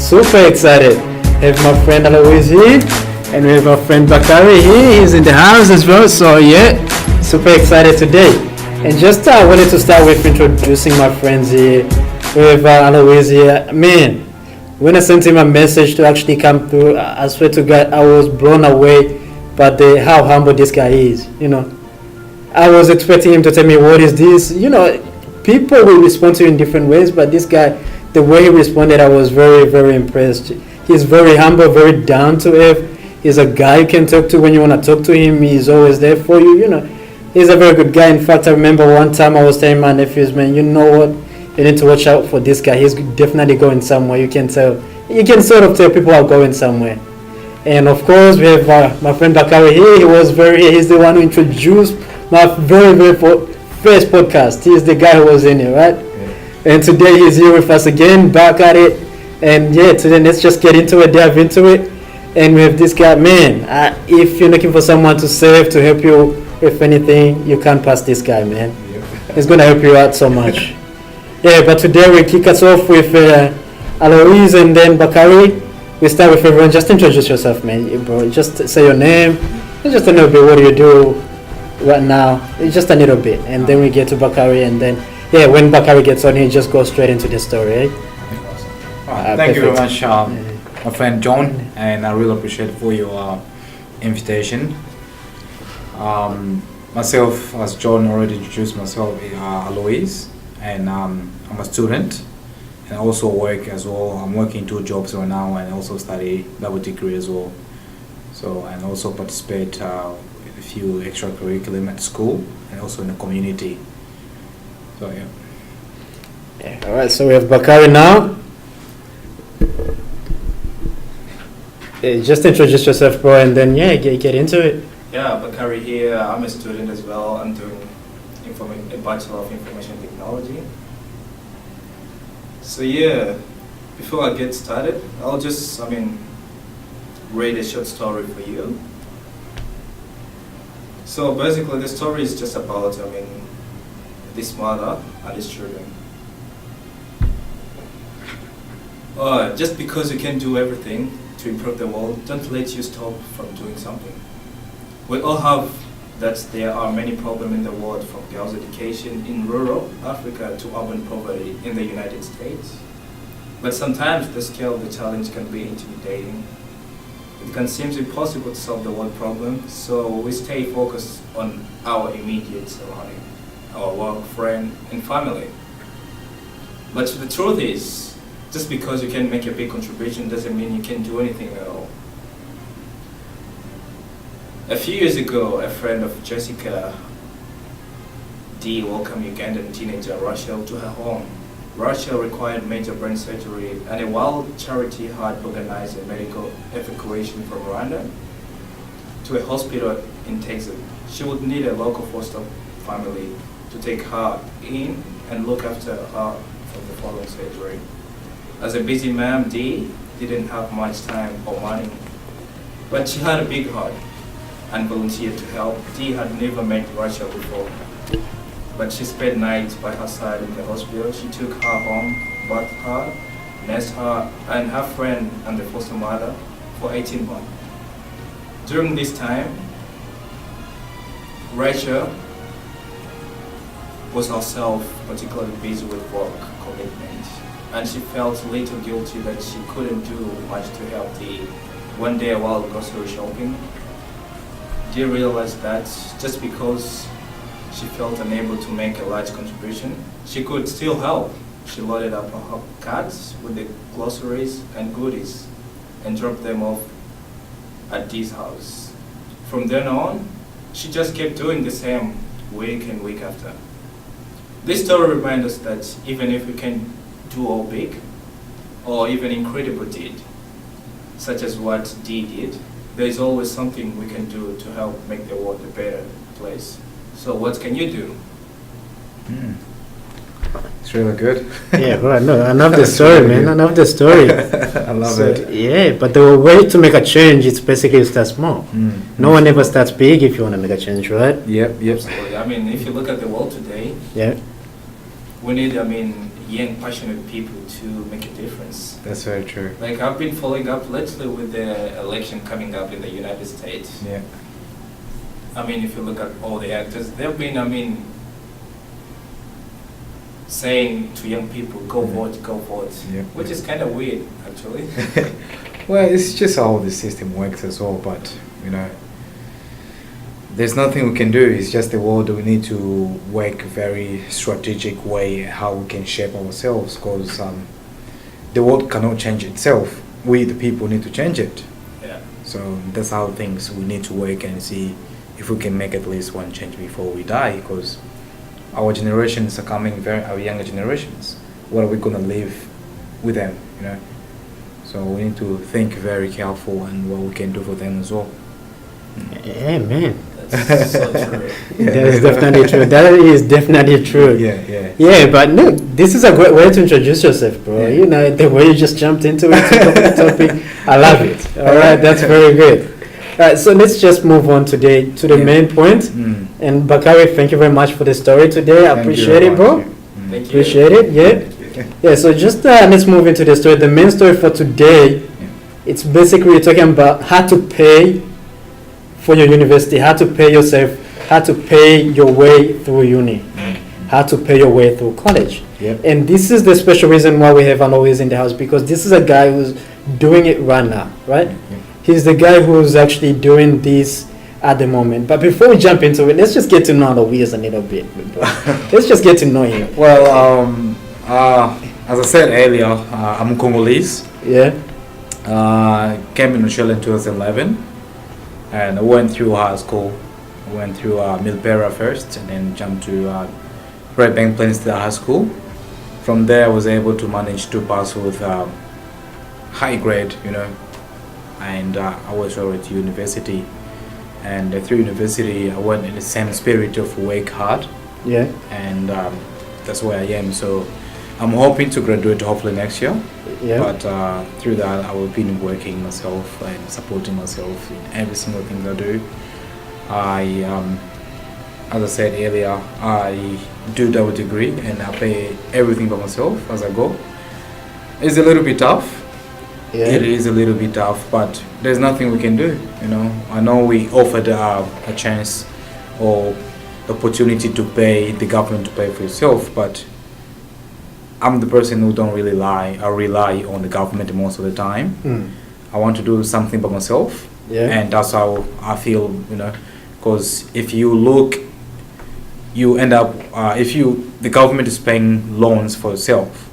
Super excited. Have my friend Alois here, and we have our friend Bakari here. He's in the house as well. So yeah, super excited today. And just wanted to start with introducing my friends here. We have Alois here. Man, when I sent him a message to actually come through, I swear to God, I was blown away by how humble this guy is. I was expecting him to tell me what is this. People will respond to you in different ways, but this guy, the way he responded, I was very, very impressed. He's very humble, very down to earth. He's a guy you can talk to when you want to talk to him. He's always there for you. He's a very good guy. In fact, I remember one time I was telling my nephews, man, you know what? You need to watch out for this guy. He's definitely going somewhere. You can tell. You can sort of tell people are going somewhere. And of course, we have my friend Bakari here. He's the one who introduced my very, very first podcast. He's the guy who was in it, right? Yeah. And today he's here with us again, back at it. And yeah, today let's just get into it, dive into it. And we have this guy, man. If you're looking for someone to serve, to help you with anything, you can't pass this guy, man. Yeah. He's gonna help you out so much. Yeah, but today we kick us off with Alois and then Bakari. We start with everyone. Just introduce yourself, man, bro. Just say your name. Just a little bit. What do you do right now? Just a little bit, and then we get to Bakari, and then when Bakari gets on, he just goes straight into the story. Eh? Thank you very much, my friend John, and I really appreciate for your invitation. Myself, as John already introduced myself, Alois, and I'm a student. And I also work as well. I'm working 2 jobs right now, and also study double degree as well. So, and also participate in a few extracurriculum at school and also in the community. So yeah. All right. So we have Bakari now. Just introduce yourself, bro, and then get into it. Yeah, Bakari here. I'm a student as well. I'm doing a Bachelor of Information Technology. So yeah, before I get started, I'll just, read a short story for you. So basically the story is just about, this mother and his children. Just because you can do everything to improve the world, don't let you stop from doing something. We all have that there are many problems in the world, from girls' education in rural Africa to urban poverty in the United States. But sometimes the scale of the challenge can be intimidating. It can seem impossible to solve the world problem, so we stay focused on our immediate surrounding, our work, friend, and family. But the truth is, just because you can make a big contribution doesn't mean you can do anything at all. A few years ago, a friend of Jessica D welcomed Ugandan teenager Rachel to her home. Rachel required major brain surgery, and a wild charity had organized a medical evacuation from Rwanda to a hospital in Texas. She would need a local foster family to take her in and look after her from the following surgery. As a busy mom, D didn't have much time or money, but she had a big heart and volunteered to help. Dee had never met Rachel before, but she spent nights by her side in the hospital. She took her home, bathed her, nursed her, and her friend and the foster mother for 18 months. During this time, Rachel was herself particularly busy with work commitments, and she felt a little guilty that she couldn't do much to help Dee. One day while grocery shopping, Dee realized that just because she felt unable to make a large contribution, she could still help. She loaded up her carts with the groceries and goodies and dropped them off at Dee's house. From then on, she just kept doing the same week and week after. This story reminds us that even if we can do all big or even incredible deed, such as what Dee did, there is always something we can do to help make the world a better place. So what can you do? It's really good. Yeah, right. No, I love the story, man. I love the story. I love it. Yeah, but the way to make a change is basically to start small. No one ever starts big if you want to make a change, right? Yep. Absolutely. If you look at the world today, yeah, we need, young, passionate people to make a difference. That's very true. Like I've been following up lately with the election coming up in the United States. Yeah. I mean, if you look at all the actors, they've been, I mean, saying to young people, go vote, Yeah. which is kind of weird, actually. Well, it's just how the system works as well, but you know, there's nothing we can do. It's just the world. We need to work very strategic way how we can shape ourselves, because the world cannot change itself. We, the people, need to change it. Yeah. So that's how things we need to work and see if we can make at least one change before we die, because our generations are coming, our younger generations. What are we gonna leave with them? You know. So we need to think very careful and what we can do for them as well. Yeah, man. That's so true. That is definitely true. That is definitely true. Yeah. Yeah, but look, this is a great way to introduce yourself, bro. Yeah. You know, the way you just jumped into it, to the topic, I love it. All right, that's very good. All right, so let's just move on today to the Yeah. main point. Mm. And Bakari, thank you very much for the story today. I Thank you appreciate very it, bro. much. Mm. Thank you. Appreciate it. Yeah. Yeah. So just let's move into the story. The main story for today, it's basically we're talking about how to pay for your university, how to pay yourself, how to pay your way through uni, how to pay your way through college. Yep. And this is the special reason why we have Alois in the house, because this is a guy who's doing it right now, right? He's the guy who's actually doing this at the moment. But before we jump into it, let's just get to know Alois a little bit. Let's just get to know him. Well, as I said earlier, I'm Congolese. Yeah. Came in Australia in 2011, and I went through high school. I went through Milpera first, and then jumped to Red Bank Plains State High School. From there, I was able to manage to pass with high grade, you know, and I was already to university. And through university, I went in the same spirit of work hard, Yeah. and that's where I am. So I'm hoping to graduate hopefully next year. Yeah. But through that, I will be working myself and supporting myself in every single thing I do. As I said earlier, I do double degree and I pay everything by myself as I go. It's a little bit tough. Yeah. It is a little bit tough, but there's nothing we can do. You know, I know we offered a chance or opportunity to pay the government to pay for yourself, but I'm the person who don't really lie. I rely on the government most of the time. Mm. I want to do something by myself, Yeah. and that's how I feel. You know, because if you look, you end up the government is paying loans for yourself,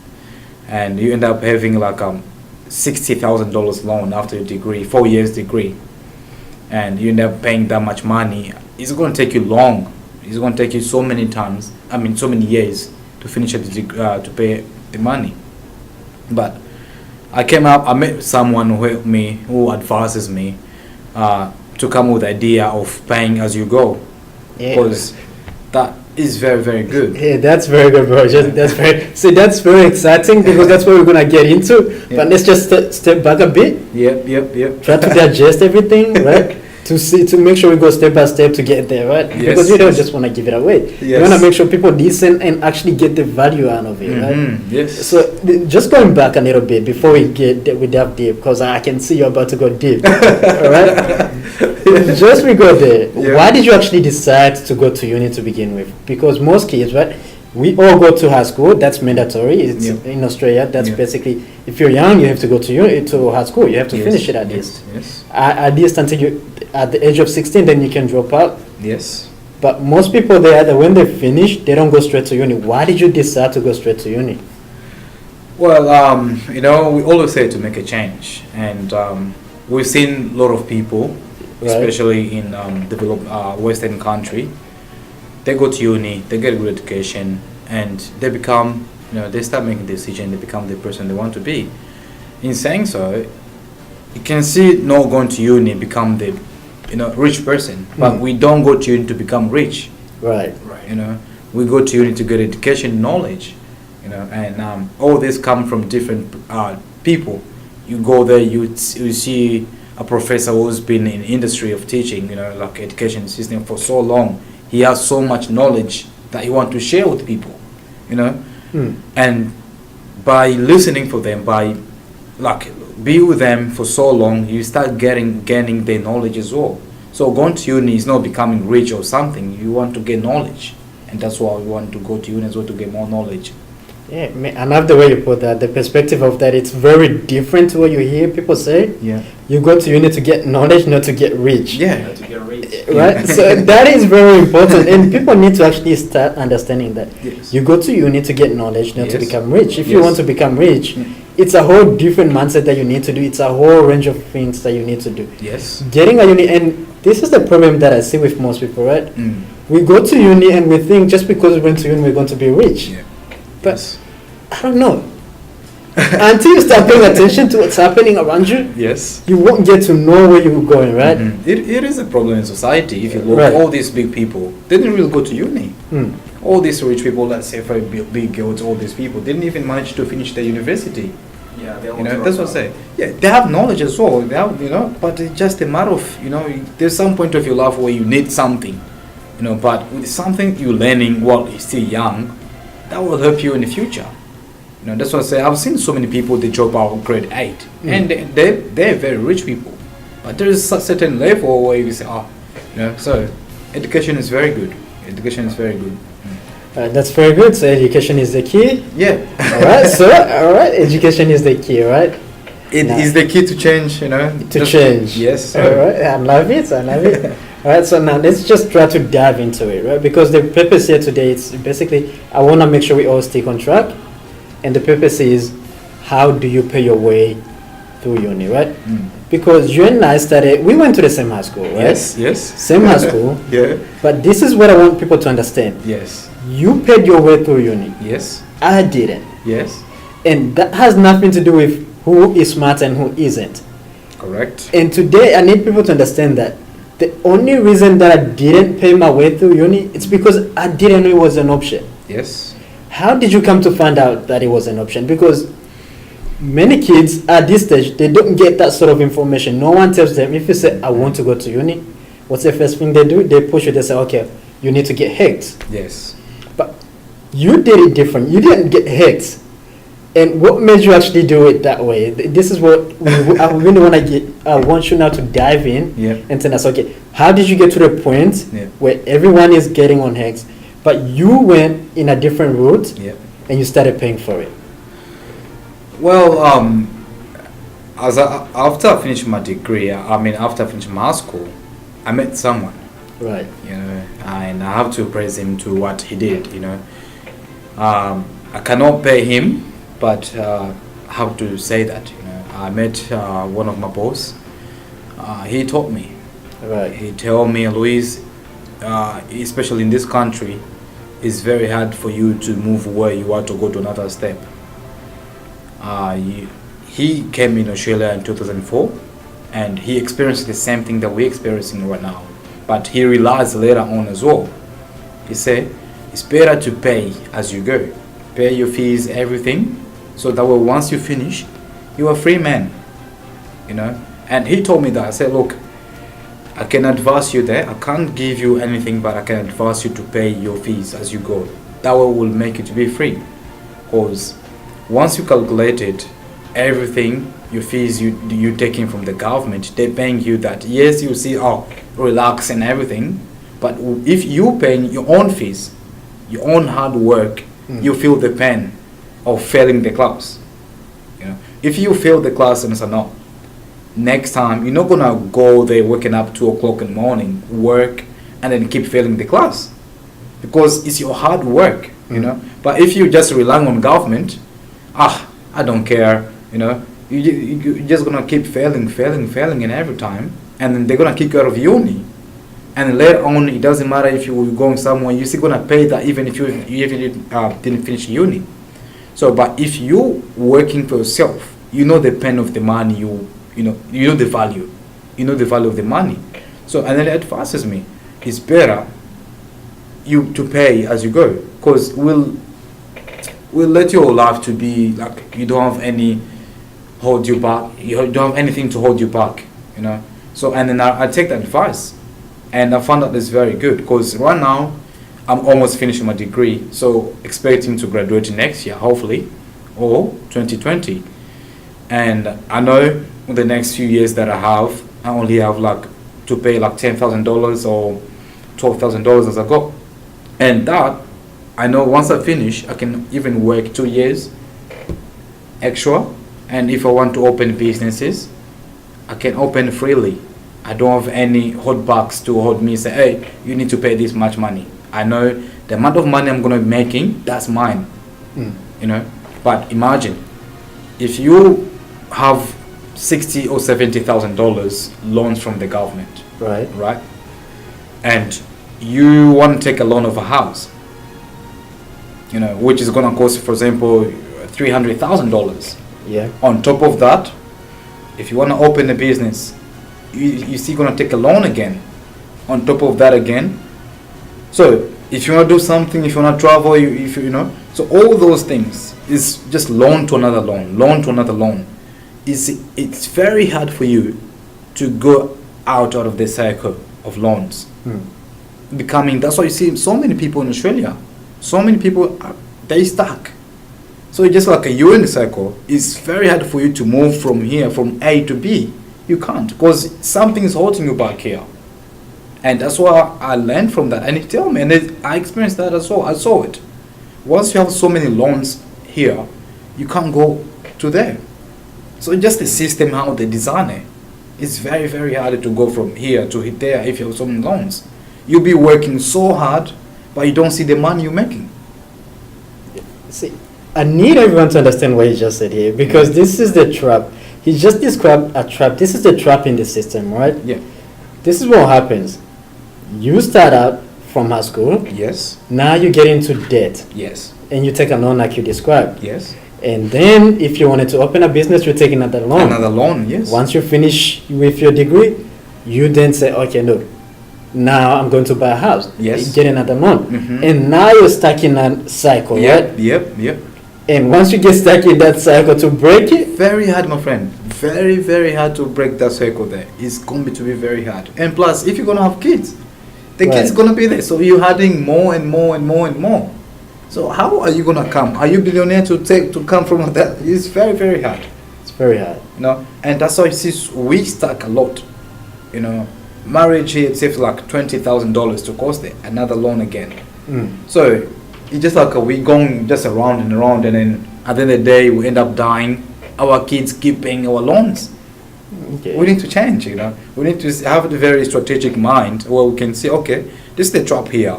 and you end up having like $60,000 loan after your degree, 4 years degree, and you end up paying that much money. It's going to take you long. It's going to take you so many times. I mean, so many years to finish to pay the money. But I came up. I met someone who helped me, who advises me to come with the idea of paying as you go, Yeah. because that is very, very good. Yeah, that's very good, bro. That's very exciting because that's what we're gonna get into. Yeah. But let's just step back a bit. Yep. Try to digest everything, right? To make sure we go step by step to get there, right? Yes. Because you don't just want to give it away. You Yes. want to make sure people listen and actually get the value out of it, right? Mhm, yes. So just going back a little bit before we dive deep, because I can see you're about to go deep. All right. Just we go there. Yeah. Why did you actually decide to go to uni to begin with? Because most kids, right? We all go to high school. That's mandatory. It's Yeah. in Australia. That's Yeah. basically if you're young, you have to go to high school. You have to Yes, finish it at yes, least. Yes. At least until you at the age of 16, then you can drop out. Yes. But most people when they finish, they don't go straight to uni. Why did you decide to go straight to uni? Well, you know, we always say to make a change, and we've seen a lot of people, Right. especially in developed Western country. They go to uni, they get a good education, and they become, they start making decisions. They become the person they want to be. In saying so, you can see not going to uni become the, rich person, but we don't go to uni to become rich. Right. Right. We go to uni to get education, knowledge, and all this come from different people. You go there, you see a professor who's been in industry of teaching, like education system for so long. He has so much knowledge that he want to share with people, Mm. and by listening for them, by like be with them for so long, you start gaining their knowledge as well. So going to uni is not becoming rich or something. You want to get knowledge, and that's why we want to go to uni as well, to get more knowledge. Yeah, I love the way you put that. The perspective of that, it's very different to what you hear people say. Yeah. You go to uni to get knowledge, not to get rich. Yeah. To get rich. Right? So that is very important, and people need to actually start understanding that. Yes. You go to uni to get knowledge, not to Yes. become rich. If you Yes. want to become rich, Mm. it's a whole different mindset that you need to do. It's a whole range of things that you need to do. Yes. Getting a uni, and this is the problem that I see with most people, right? Mm. We go to uni and we think just because we went to uni we're going to be rich. Yeah. But Yes. I don't know. Until you start paying attention to what's happening around you, Yes. you won't get to know where you're going, right? Mhm. It is a problem in society. If you look, Right. all these big people, they didn't really go to uni. Mm. All these rich people, let's say very big girls, all these people didn't even manage to finish their university. Yeah, they all You know, drop that's what I out. say. Yeah, they have knowledge as well. They have, but it's just a matter of, there's some point of your life where you need something, but with something you're learning while you're still young, that will help you in the future. That's what I say. I've seen so many people, they drop out grade 8, and they're very rich people. But there is a certain level where you say, so education is very good. Education is very good. That's very good. So education is the key. Yeah. All right. So all right, education is the key, right? It Now- is the key to change, To Just- change. Yes. All right. I love it. I love it. All right. So now let's just try to dive into it, right? Because the purpose here today is basically I want to make sure we all stick on track, and the purpose is how do you pay your way through uni, right? Mm. Because you and I started. We went to the same high school, right? Yes. Yes. Same high school. Yeah. But this is what I want people to understand. Yes. You paid your way through uni. Yes. I didn't. Yes. And that has nothing to do with who is smart and who isn't. Correct. And today I need people to understand that the only reason that I didn't pay my way through uni it's because I didn't know it was an option. Yes. How did you come to find out that it was an option? Because many kids at this stage they don't get that sort of information. No one tells them if you say I want to go to uni, what's the first thing they do? They push you, they say, okay, you need to get HECS. Yes. But you did it different. You didn't get HECS. And what made you actually do it that way? This is what I really want to get. I want you now to dive in Yeah. and tell us, okay, how did you get to the point Yeah. where everyone is getting on HECS, but you went in a different route Yeah. and you started paying for it? Well, after I finished my degree, after I finished my school, I met someone, Right. and I have to praise him to what he did, I cannot pay him, but I have to say that, I met one of my boss. He taught me. Right. He told me, Luis, especially in this country, it's very hard for you to move where you want to go to another step. He came in Australia in 2004, and he experienced the same thing that we're experiencing right now. But he realized later on as well. He said, it's better to pay as you go. Pay your fees, everything, so that way once you finish, you're a free man. And he told me that. I said, look, I can advise you there. I can't give you anything, but I can advise you to pay your fees as you go. That way will make it to be free. Because once you calculated everything, your fees you taking from the government, they're paying you that. Yes, you see, relax and everything. But if you paying your own fees, your own hard work, you feel the pain of failing the class. If you fail the class and say no, next time you're not gonna go there waking up 2 o'clock in the morning, work, and then keep failing the class, because it's your hard work. But if you just relying on government, I don't care. You're just gonna keep failing, and every time, and then they're gonna kick you out of uni. And later on, it doesn't matter if you're going somewhere, you're still gonna pay that even if you didn't finish uni. So, but if you're working for yourself, you know the pain of the money. You know the value. You know the value of the money. So, and then it advises me, it's better you to pay as you go, because we'll let your life to be like you don't have any hold you back. You don't have anything to hold you back. So, and then I take that advice. And I found that it's very good, because right now I'm almost finishing my degree, so expecting to graduate next year, hopefully, or 2020. And I know in the next few years that I only have like to pay like $10,000 or $12,000 as I go. And that, I know once I finish, I can even work 2 years extra. And if I want to open businesses, I can open freely. I don't have any holdbacks to hold me say, hey, you need to pay this much money. I know the amount of money I'm going to be making, that's mine. You know. But imagine if you have $60,000 or $70,000 loans from the government, right? And you want to take a loan of a house, you know, which is going to cost, for example, $300,000. Yeah. On top of that, if you want to open a business, you still going to take a loan again. On top of that again. So if you want to do something, if you want to travel, if you know, so all those things is just loan to another loan. It's very hard for you to go out of the cycle of loans. That's why you see so many people in Australia. So many people they stuck. So it's just like you're in the cycle. It's very hard for you to move from here, from A to B. You can't, because something is holding you back here. And that's why I learned from that. And he told me, and I experienced that as well. I saw it. Once you have so many loans here, you can't go to there. So just the system, how they design it, it's very, very hard to go from here to there if you have so many loans. You'll be working so hard, but you don't see the money you're making. See, I need everyone to understand what he just said here, because this is the trap. He just described a trap. This is the trap in the system, right? Yeah. This is what happens. You start out from high school. Yes. Now you get into debt. Yes. And you take a loan like you described. Yes. And then if you wanted to open a business, you take another loan. Another loan, yes. Once you finish with your degree, you then say, okay, no, now I'm going to buy a house. Yes. You get another loan. Mm-hmm. And now you're stuck in a cycle, right? Yep. And once you get stuck in that cycle, to break it, Very hard, my friend. Very, very hard to break that cycle there. It's going to be very hard. And plus, if you're going to have kids, the kids going to be there. So you're adding more and more and more and more. So how are you going to come? Are you billionaire to come from that? It's very, very hard. it's very hard. You know, and that's why you see we stuck a lot. You know, marriage here, it saves like $20,000 to cost it. Another loan again. So it's just like we going just around and around, and then at the end of the day we end up dying. Our kids keep paying our loans. Okay. We need to change, you know. We need to have a very strategic mind where we can say, okay, this is the trap here,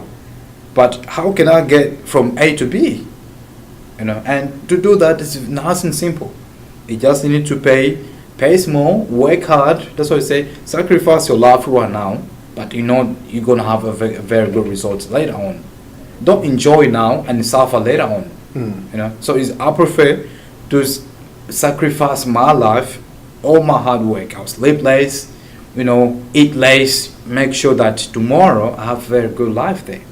but how can I get from A to B? You know, and to do that is nice and simple. You just need to pay small, work hard. That's why I say sacrifice your life right now, but you know you're gonna have a very good results later on. Don't enjoy now and suffer later on. You know, so I prefer to sacrifice my life, all my hard work. I'll sleep late, you know, eat less, make sure that tomorrow I have a very good life there.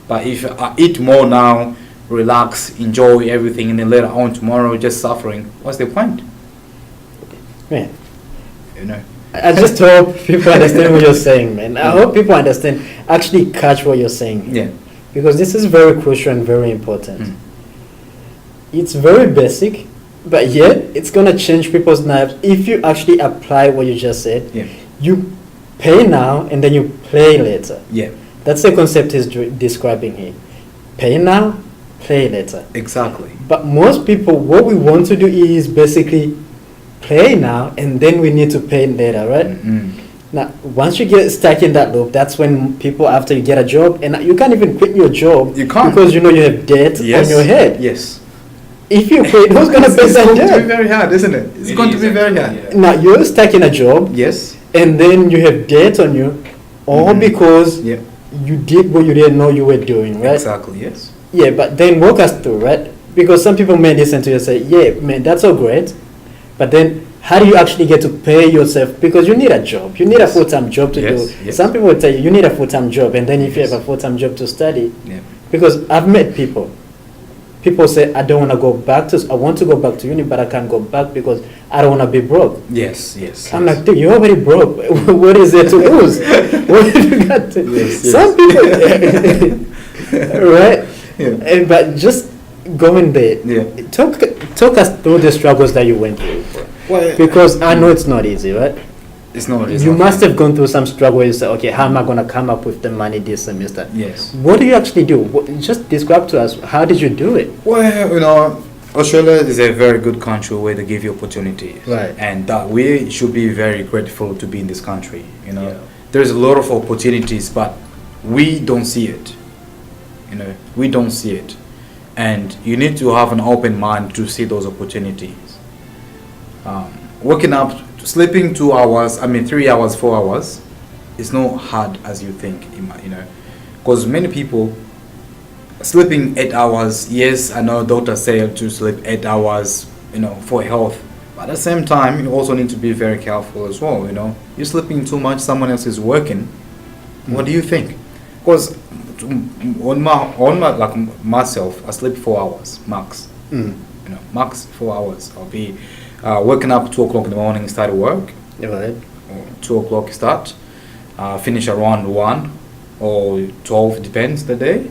But if I eat more now, relax, enjoy everything, and then later on tomorrow just suffering, what's the point? Man, You know. I just hope people understand what you're saying, man. I hope people understand, actually catch what you're saying. Yeah. Because this is very crucial and very important. It's very basic, but yet it's going to change people's lives if you actually apply what you just said. Yeah. You pay now and then you play later. Yeah. That's the concept he's describing here. Pay now, play later. Exactly. But most people, what we want to do is basically play now and then we need to pay later, right? Now, once you get stuck in that loop, that's when people, after you get a job, and you can't even quit your job. You can't. Because you know you have debt on your head. Yes. If you quit, who's going to pay It's that going to be debt? very hard, isn't it? It's going to be very hard. Yeah. Now, you're stuck in a job, Yes. and then you have debt on you, all because Yeah. you did what you didn't know you were doing, right? Exactly. Yes. Yeah, but then walk us through, right? Because some people may listen to you and say, yeah, man, that's all great. But then how do you actually get to pay yourself? Because you need a job. You need a full-time job to Yes, do. yes. Some people will tell you, you need a full-time job. And then if you Yes. have a full-time job to study, Yeah. because I've met people. People say, I don't want to go back to, I want to go back to uni, but I can't go back because I don't want to be broke. Yes. Yes. I'm like, dude, you're already broke. What is there to lose? What have you got to? Yes, Some people, right? Yeah. But just going there, Yeah. talk us through the struggles that you went through. Well, Because I know it's not easy, right? it's not. It's You not must easy. have gone through some struggle. You say, okay, how am I going to come up with the money this semester? Yes. What do you actually do? Just describe to us, how did you do it? Well, Australia is a very good country where they give you opportunities. Right. And that we should be very grateful to be in this country. Yeah. There's a lot of opportunities, but we don't see it. We don't see it. And you need to have an open mind to see those opportunities. Waking up, sleeping 2 hours, 3 hours, 4 hours, it's not hard as you think, because many people sleeping 8 hours. Yes, I know doctors say to sleep 8 hours, for health. But at the same time, you also need to be very careful as well. You're sleeping too much. Someone else is working. What do you think? Because on my like myself, I sleep 4 hours max. Max 4 hours. I'll be waking up 2 o'clock in the morning, start work. Right. Or 2 o'clock start. Finish around 1 or 12, depends the day.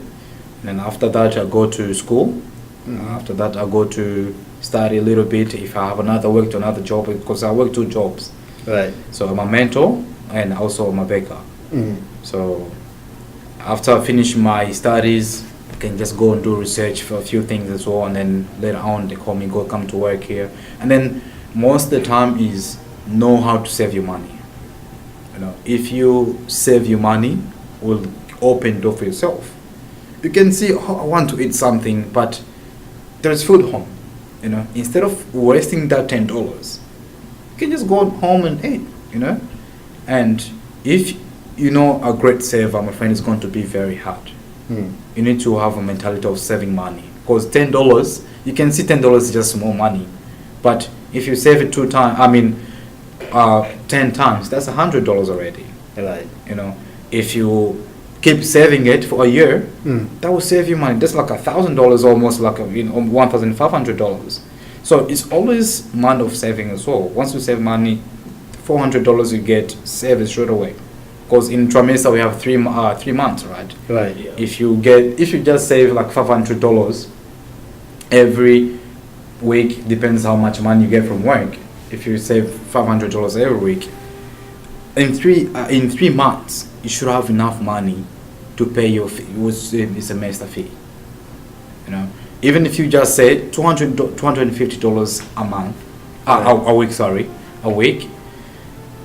And after that, I go to school. After that, I go to study a little bit. If I have another work to another job, because I work 2 jobs. Right. So I'm a mentor and also I'm a baker. So after I finish my studies, I can just go and do research for a few things as well. And then later on, they call me, come to work here. And then most of the time is know how to save your money. If you save your money, will open door for yourself. You can see, I want to eat something, but there's food home. Instead of wasting that $10, you can just go home and eat. And if a great saver, my friend, is going to be very hard. You need to have a mentality of saving money, because $10, you can see $10 is just small money, but if you save it 10 times, that's $100 already. Right. If you keep saving it for a year, that will save you money. That's like $1,000, almost like $1,500. So it's always month of saving as well. Once you save money, $400 you get saved straight away. Because in trimester we have 3 months, right? Right. Yeah. If you just save like $500 every week, depends how much money you get from work. If you save $500 every week, in 3 months you should have enough money to pay your semester fee. Even if you just say $250 a month, a week.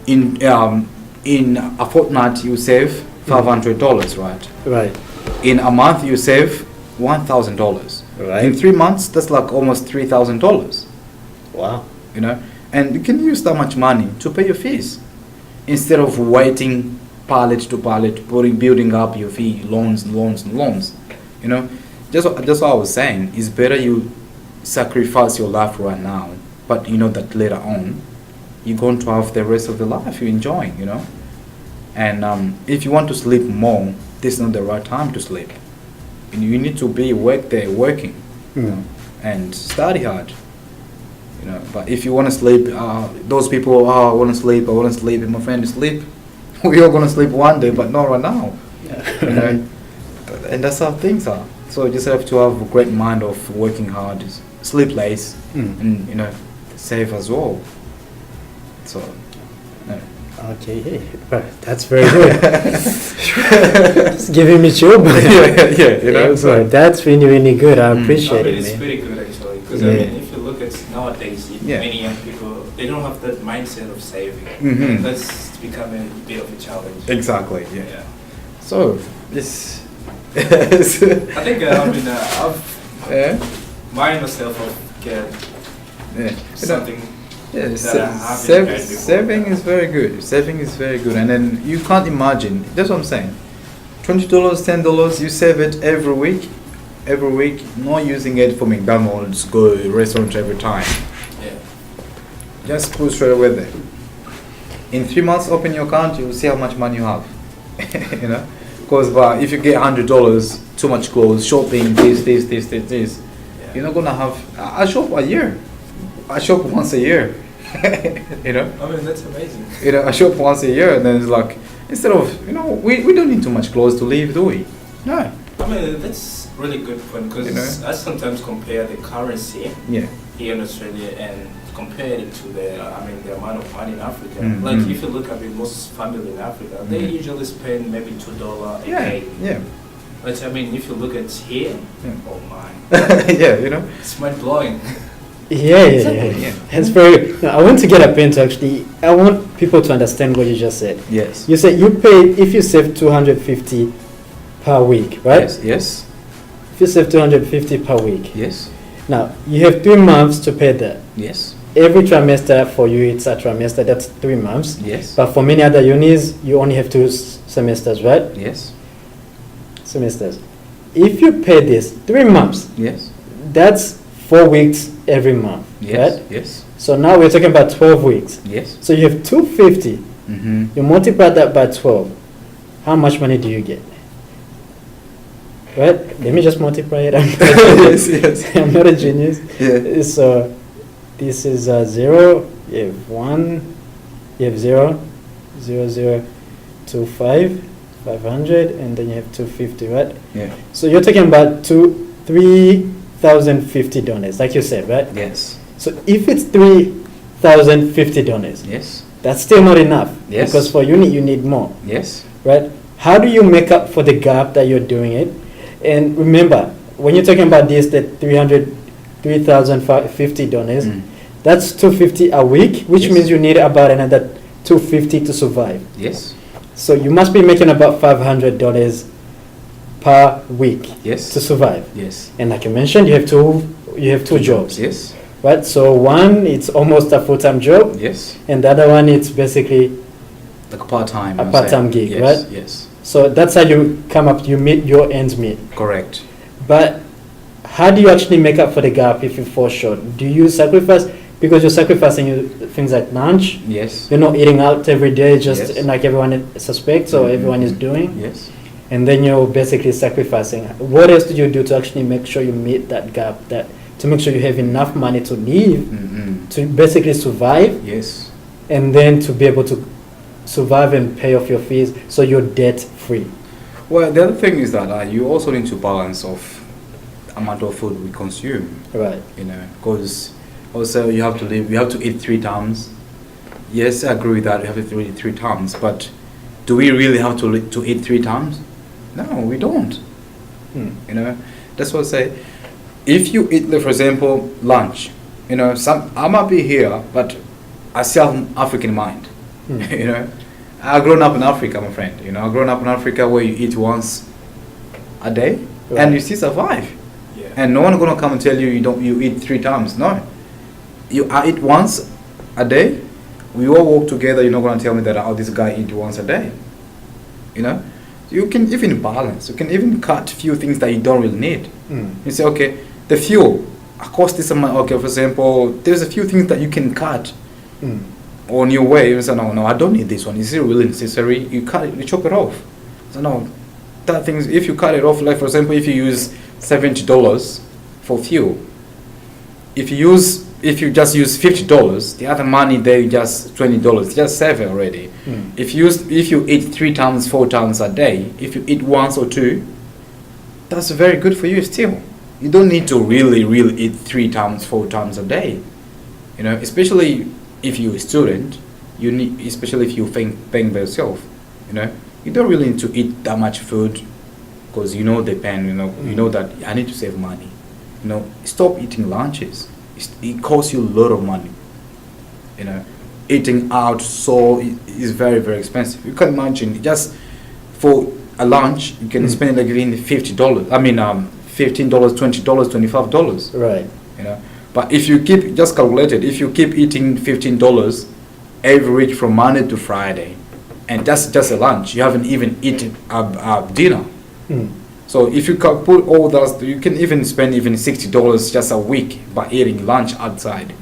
In a fortnight you save $500, right? Right. In a month you save $1,000. Right. In 3 months, that's like almost $3,000. Wow. And you can use that much money to pay your fees instead of waiting pallet to pallet, building up your fee, loans. Just what I was saying, it's better you sacrifice your life right now, but that later on you're going to have the rest of the life you're enjoying. And if you want to sleep more, this is not the right time to sleep. You need to be working, and study hard. But if you want to sleep, those people, I want to sleep, and my friend, sleep. We're all going to sleep one day, but not right now. And that's how things are. So you just have to have a great mind of working hard, sleep late, and save as well. So. Okay, that's very good. It's giving me chill. So that's really good. I appreciate it, It's man. pretty good actually, because if you look at nowadays, many young people, they don't have that mindset of saving. And that's becoming a bit of a challenge. Exactly. Yeah. Yeah. So this. I think I've mind myself of get something. Yeah, that I haven't had before. saving is very good. Saving is very good, and then you can't imagine. That's what I'm saying. $20, $10, you save it every week. Not using it for McDonald's, go to restaurant every time. Yeah. Just put straight away there. In 3 months, open your account, you will see how much money you have. Because if you get $100, too much clothes, shopping, this, Yeah. you're not gonna have. I shop a year. I shop once a year. That's amazing. I shop once a year, and then it's like, instead of, we don't need too much clothes to live, do we? No. That's really good point, because I sometimes compare the currency Yeah. here in Australia and compare it to the amount of money in Africa. Mm, Like mm. if you look at the most family in Africa, they Mm. usually spend maybe $2 a Yeah, day. yeah, But I mean, if you look at here, Yeah. oh my, yeah. You know. it's mind blowing. Yeah. That's very. No, I want to get a pen to actually. I want people to understand what you just said. Yes. You said you pay if you save 250 per week, right? Yes. Yes. If you save 250 per week. Yes. Now you have 3 months to pay that. Yes. Every trimester for you, it's a trimester. That's 3 months. Yes. But for many other unis, you only have 2 semesters, right? Yes. Semesters. If you pay this 3 months, Yes. that's 4 weeks every month, Yes. right? Yes. So now we're talking about 12 weeks. Yes. So you have 250. Mm-hmm. You multiply that by 12. How much money do you get? Right? Let me just multiply it. Yes. Yes. I'm not a genius. Yeah. So this is 0. You have 1. You have 0. 0, 0, 2, 5. 500. And then you have 250, right? Yeah. So you're talking about $3,050, like you said, right? Yes. So if it's $3,050, Yes. that's still not enough. Yes. Because for uni, you need more, Yes. right? How do you make up for the gap that you're doing it? And remember, when you're talking about this, the $3,050, Mm. that's $250 a week, which Yes. means you need about another $250 to survive. Yes. So you must be making about $500 per week Yes. to survive. Yes. And like you mentioned, you have two jobs, Yes. right? So one, it's almost a full-time job, Yes. and the other one, it's basically, Like a part-time. A I'm part-time saying. gig, Yes. right? Yes. so that's how you come up, you meet your ends meet. Correct. But how do you actually make up for the gap if you fall short? Do you sacrifice, because you're sacrificing things like lunch, Yes. you're not eating out every day, just Yes. like everyone suspects or Mhm. everyone is doing, Yes. and then you're basically sacrificing. What else do you do to actually make sure you meet that gap, to make sure you have enough money to live, Mm-hmm. to basically survive, Yes. and then to be able to survive and pay off your fees so you're debt free? Well, the other thing is that you also need to balance of amount of food we consume. Right. You know, because also you have to live. You have to eat 3 times. Yes, I agree with that. We have to eat 3 times, but do we really have to eat 3 times? No, we don't. You know, that's what I say. If you eat, like, for example, lunch, you know, I might be here, but I still have an African mind. You know, I've grown up in Africa, my friend. You know, I've grown up in Africa where you eat once a day Right. and you still survive. Yeah. And no one gonna come and tell you you eat 3 times. No, I eat once a day. We all work together. You're not gonna tell me that this guy eat once a day. You know, you can even balance. You can even cut few things that you don't really need. You say, okay, the fuel cost this amount. Okay, for example, there's a few things that you can cut on your way. You say, no, I don't need this one. Is it really necessary? You cut it, you chop it off. So no, that things. If you cut it off, like for example, if you use $70 for fuel, if you just use $50, the other money there you just $20, just save it already. If you eat 3 times, 4 times a day, if you eat once or 2, that's very good for you still. You don't need to really eat 3 times, 4 times a day. You know, especially if you're a student, especially if you're paying by yourself, you know, you don't really need to eat that much food because you know the pen, you know that I need to save money. You know, stop eating lunches. It costs you a lot of money. You know, eating out is very, very expensive. You can imagine just for a lunch you can spend like even $50. I mean, $15, $20, $25. Right. You know, but if you keep just calculated, if you keep eating $15 every week from Monday to Friday, and that's just a lunch, you haven't even eaten a dinner. So if you put all that, you can even spend even $60 just a week by eating lunch outside.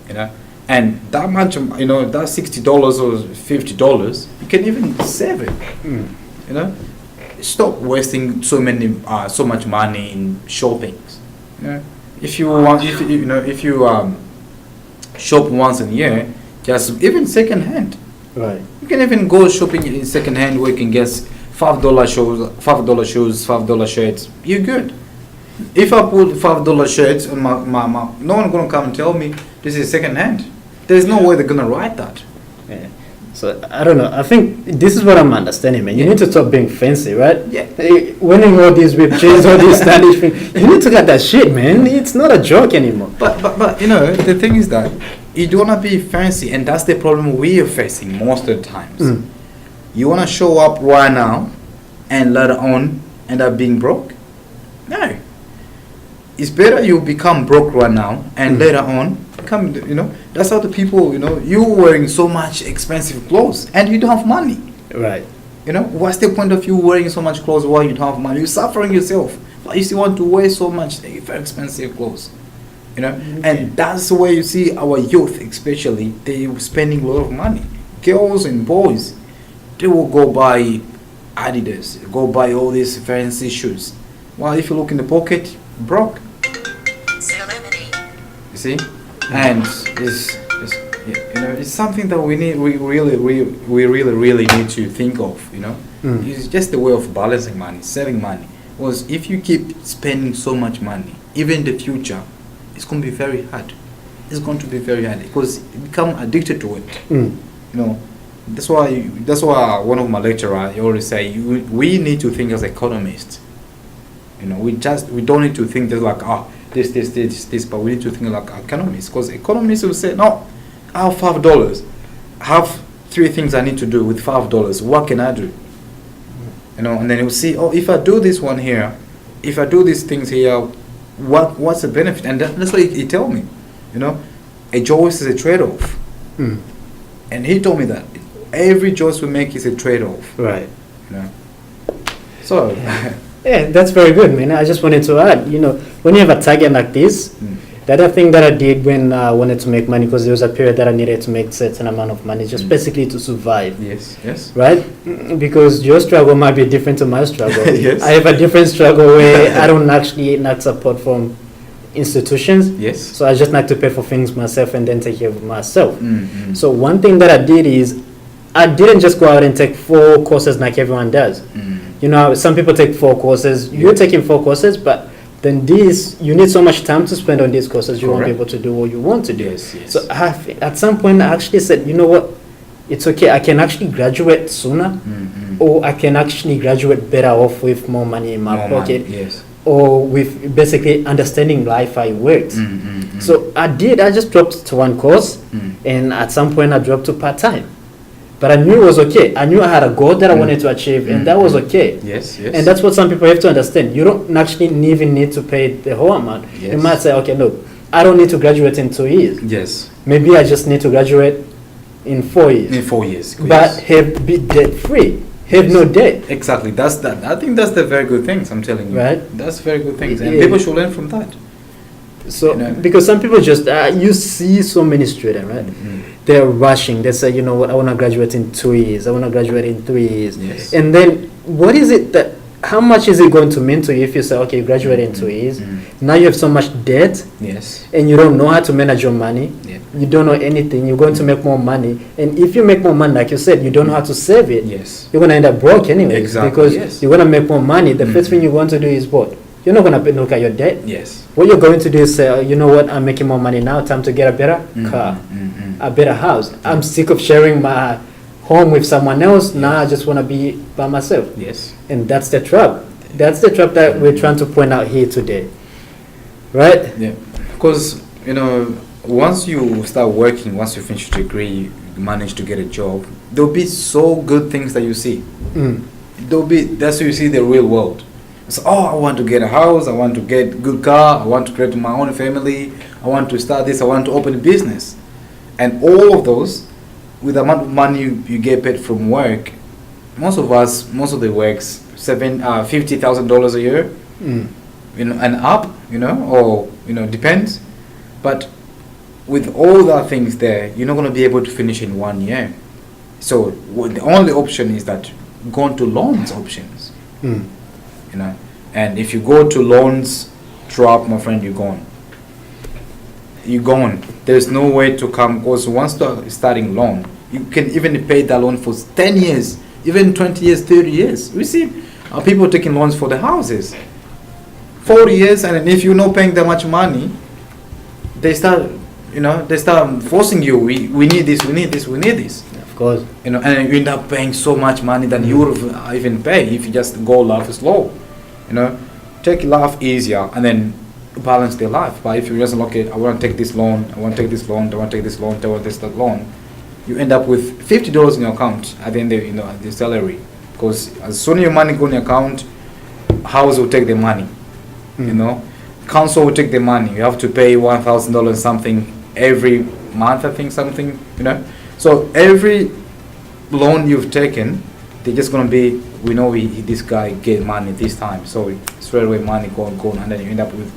You know, and that much, you know, that $60 or $50, you can even save it. You know, stop wasting so much money in shopping. You know, if you shop once a year, just even second hand. Right. You can even go shopping in second hand where you can get $5 shoes, $5 shirts. You're good. If I put $5 shirts on my, no one gonna come and tell me this is second hand. There's no way they're gonna write that. Yeah. So I don't know. I think this is what I'm understanding, man. You need to stop being fancy, right? Yeah. Winning all these whip chains, all these stylish things. You need to get that shit, man. It's not a joke anymore. But you know, the thing is that you don't wanna be fancy, and that's the problem we are facing most of the times. Mm. You wanna show up right now, and later on end up being broke? No. It's better you become broke right now, and later on come. You know, that's how the people. You know, you wearing so much expensive clothes, and you don't have money. Right. You know, what's the point of you wearing so much clothes while you don't have money? You're suffering yourself. But you still want to wear so much very expensive clothes. You know, and that's the way you see our youth, especially, they spending a lot of money. Girls and boys, they will go buy Adidas, go buy all these fancy shoes. Well, if you look in the pocket, broke. You see, and it's you know, it's something that we really need to think of. You know, it's just a way of balancing money, saving money. Because if you keep spending so much money, even in the future, it's going to be very hard. It's going to be very hard because you become addicted to it. You know, that's why one of my lecturers always say we need to think as economists. You know, we don't need to think just like this, but we need to think like economists, because economists will say, no, I have $5. I have 3 things I need to do with $5. What can I do? You know, and then you'll see, oh, if I do this one here, if I do these things here, what's the benefit? And that's what he told me. You know, a choice is a trade-off. And he told me that every choice we make is a trade-off. Right. You know, so. Yeah, that's very good, man. I just wanted to add, you know, when you have a target like this, the other thing that I did when I wanted to make money, because there was a period that I needed to make a certain amount of money, just basically to survive. Yes. Right? Because your struggle might be different to my struggle. Yes. I have a different struggle where I don't actually need support from institutions. Yes. So I just like to pay for things myself and then take care of myself. So one thing that I did is I didn't just go out and take 4 courses like everyone does. You know, some people take 4 courses. You're taking 4 courses, but then you need so much time to spend on these courses, you won't be able to do what you want to do. Yes. So at some point, I actually said, you know what, it's okay. I can actually graduate sooner, or I can actually graduate better off with more money in my pocket, or with basically understanding life how it works. So I just dropped to 1 course, and at some point I dropped to part-time. But I knew it was okay. I knew I had a goal that I wanted to achieve, and that was okay. Yes. And that's what some people have to understand. You don't actually even need to pay the whole amount. You might say, okay, look, I don't need to graduate in 2 years. Yes. Maybe I just need to graduate in 4 years. In 4 years. But be debt free. Have no debt. Exactly. That's that. I think that's the very good things. I'm telling you. Right. That's very good things, and people should learn from that. So, You know? because some people just, you see so many students, right? They're rushing. They say, you know what, I want to graduate in 2 years. I want to graduate in 3 years. Yes. And then, what is it that, how much is it going to mean to you if you say, okay, you graduate in 2 years? Now you have so much debt. Yes. And you don't know how to manage your money. Yeah. You don't know anything. You're going to make more money. And if you make more money, like you said, you don't know how to save it. Yes. You're going to end up broke anyway. Exactly. Because you're going to make more money. The first thing you're going to do is what? You're not going to look at your debt. Yes. What you're going to do is say, oh, you know what, I'm making more money now, time to get a better car, a better house. I'm sick of sharing my home with someone else. Now I just want to be by myself. Yes. And that's the trap. That's the trap that we're trying to point out here today. Right? Yeah. Because, you know, once you start working, once you finish your degree, you manage to get a job, there'll be so good things that you see. That's where you see the real world. So, I want to get a house, I want to get a good car, I want to create my own family, I want to start this, I want to open a business. And all of those, with the amount of money you get paid from work, most of the works, $50,000 a year, you know, and up, you know, or, you know, depends. But with all the things there, you're not going to be able to finish in 1 year. So the only option is that go into loans options. You know, and if you go to loans trap, my friend, you're gone. You're gone. There's no way to come, because once you're starting loan, you can even pay that loan for 10 years, even 20 years, 30 years. We see people taking loans for the houses. 40 years, and if you're not paying that much money, they start, they start forcing you. We need this, we need this, we need this. Of course. And you end up paying so much money than you would have even pay if you just go life slow. Take life easier and then balance their life. But if you just look at, I want to take this loan, I want to take this loan, I want to take this loan, I want to take this loan, you end up with $50 in your account at the end of the salary. Because as soon as your money go in your account, house will take the money. Council will take the money. You have to pay $1,000 something every month, I think, something. So every loan you've taken, they're just gonna be, we know this guy get money this time, so straight away money gone, and then you end up with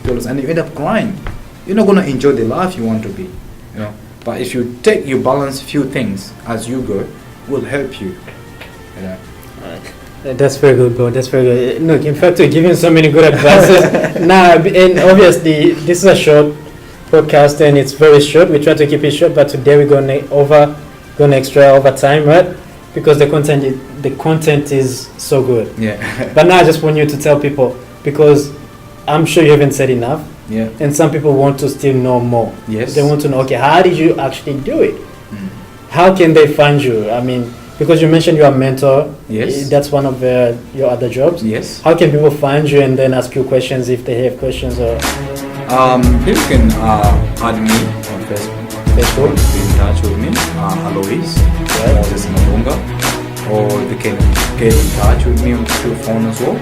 $50 and you end up crying. You're not gonna enjoy the life you want to be. But if you balance few things as you go, will help you. That's very good, bro. That's very good. Look, in fact, you're giving so many good advices. Now, and obviously, this is a short podcast, and it's very short. We try to keep it short, but today we're going extra over time, right? Because the content is so good. Yeah. But now I just want you to tell people, because I'm sure you haven't said enough. Yeah. And some people want to still know more. Yes. They want to know, okay, how did you actually do it? How can they find you? I mean, because you mentioned you're a mentor. Yes. That's one of your other jobs. Yes. How can people find you and then ask you questions if they have questions or? You can add me on Facebook. Be in touch with me, Alois, Moses Malunga, or they can get in touch with me through phone as well.